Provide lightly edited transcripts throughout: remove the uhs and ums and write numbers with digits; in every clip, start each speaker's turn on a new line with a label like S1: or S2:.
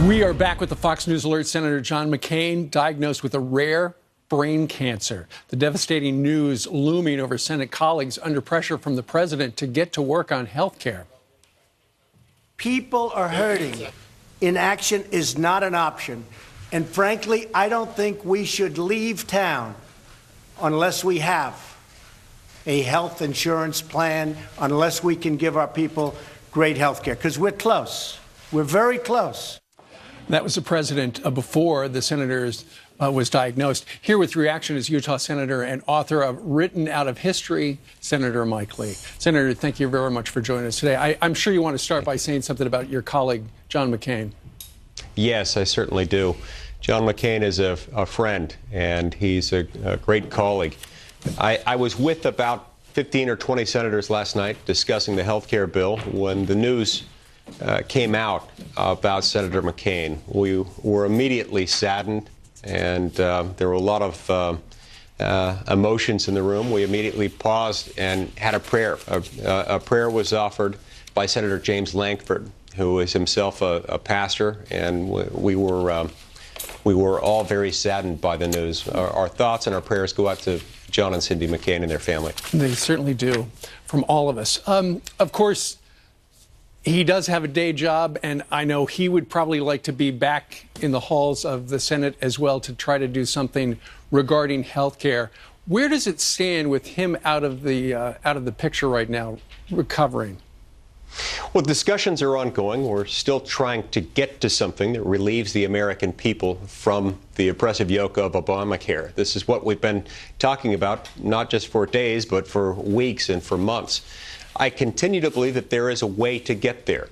S1: We are back with the Fox News Alert. Senator John McCain diagnosed with a rare brain cancer. The devastating news looming over Senate colleagues under pressure from the president to get to work on health care.
S2: People are hurting. Inaction is not an option. And frankly, I don't think we should leave town unless we have a health insurance plan, unless we can give our people great health care, because we're close. We're very close.
S1: That was the president before the senator was diagnosed. Here with reaction is Utah Senator and author of Written Out of History, Senator Mike Lee. Senator, thank you very much for joining us today. I'm sure you want to start by saying something about your colleague, John McCain.
S3: Yes, I certainly do. John McCain is a friend, and he's a great colleague. I was with about 15 or 20 senators last night discussing the health care bill when the news came out about Senator McCain. We were immediately saddened, and there were a lot of emotions in the room. We immediately paused and had a prayer. A prayer was offered by Senator James Lankford, who is himself a pastor, and we were all very saddened by the news. Our thoughts and our prayers go out to John and Cindy McCain and their family.
S1: They certainly do, from all of us. Of course, he does have a day job, and I know he would probably like to be back in the halls of the Senate as well to try to do something regarding health care. Where does it stand with him out of the picture right now, recovering?
S3: Well, discussions are ongoing. We're still trying to get to something that relieves the American people from the oppressive yoke of Obamacare. This is what we've been talking about, not just for days, but for weeks and for months. I continue to believe that there is a way to get there.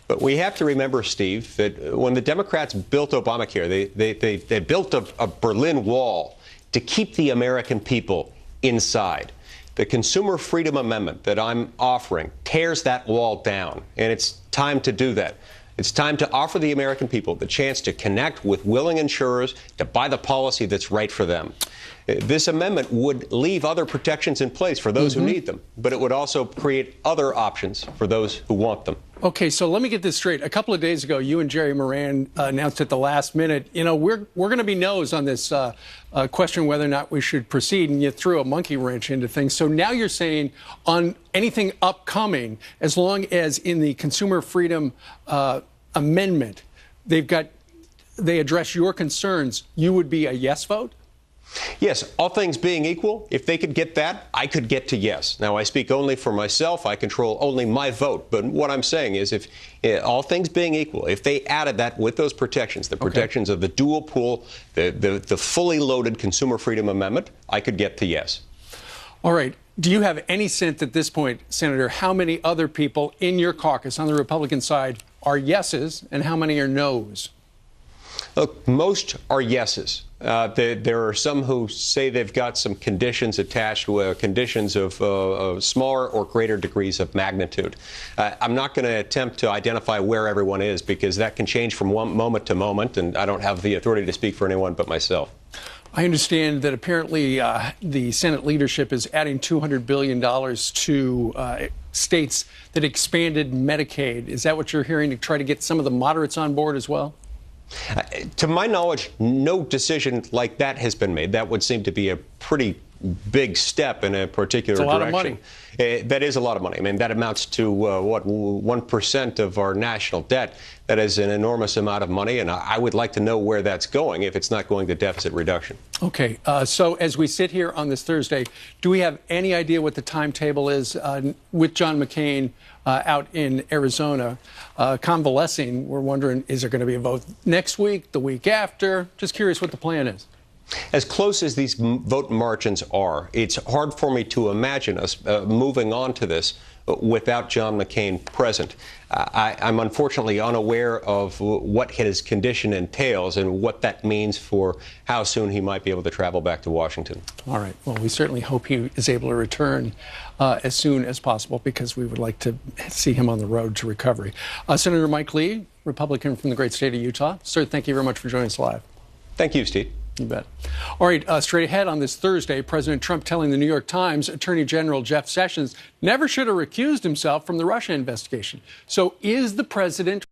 S3: But we have to remember, Steve, that when the Democrats built Obamacare, they built a Berlin Wall to keep the American people inside. The Consumer Freedom Amendment that I'm offering tears that wall down, and it's time to do that. It's time to offer the American people the chance to connect with willing insurers to buy the policy that's right for them. This amendment would leave other protections in place for those who need them, but it would also create other options for those who want them.
S1: Okay, so let me get this straight. A couple of days ago, you and Jerry Moran announced at the last minute, you know, we're going to be no's on this question whether or not we should proceed, and you threw a monkey wrench into things. So now you're saying on anything upcoming, as long as in the Consumer Freedom Amendment, they address your concerns, you would be a yes vote?
S3: Yes, all things being equal, if they could get that, I could get to yes. Now, I speak only for myself. I control only my vote. But what I'm saying is if all things being equal, if they added that with those protections, the protections of the dual pool, the fully loaded Consumer Freedom Amendment, I could get to yes. All
S1: right. Do you have any sense at this point, Senator, how many other people in your caucus on the Republican side are yeses and how many are no's?
S3: Look, most are yeses. There are some who say they've got some conditions attached to conditions of smaller or greater degrees of magnitude. I'm not going to attempt to identify where everyone is because that can change from one moment to moment, and I don't have the authority to speak for anyone but myself.
S1: I understand that apparently the Senate leadership is adding $200 billion to states that expanded Medicaid. Is that what you're hearing, to try to get some of the moderates on board as well?
S3: To my knowledge, no decision like that has been made. That would seem to be a pretty big step in a particular direction.
S1: It's a lot of money.
S3: That is a lot of money. I mean, that amounts to, 1% of our national debt. That is an enormous amount of money, and I would like to know where that's going if it's not going to deficit reduction.
S1: Okay. So as we sit here on this Thursday, do we have any idea what the timetable is with John McCain out in Arizona convalescing? We're wondering, is there going to be a vote next week, the week after? Just curious what the plan is.
S3: As close as these vote margins are, it's hard for me to imagine us moving on to this without John McCain present. I'm unfortunately unaware of what his condition entails and what that means for how soon he might be able to travel back to Washington.
S1: All right. Well, we certainly hope he is able to return as soon as possible because we would like to see him on the road to recovery. Senator Mike Lee, Republican from the great state of Utah. Sir, thank you very much for joining us live.
S3: Thank you, Steve.
S1: You bet. All right, straight ahead on this Thursday, President Trump telling the New York Times Attorney General Jeff Sessions never should have recused himself from the Russia investigation. So is the president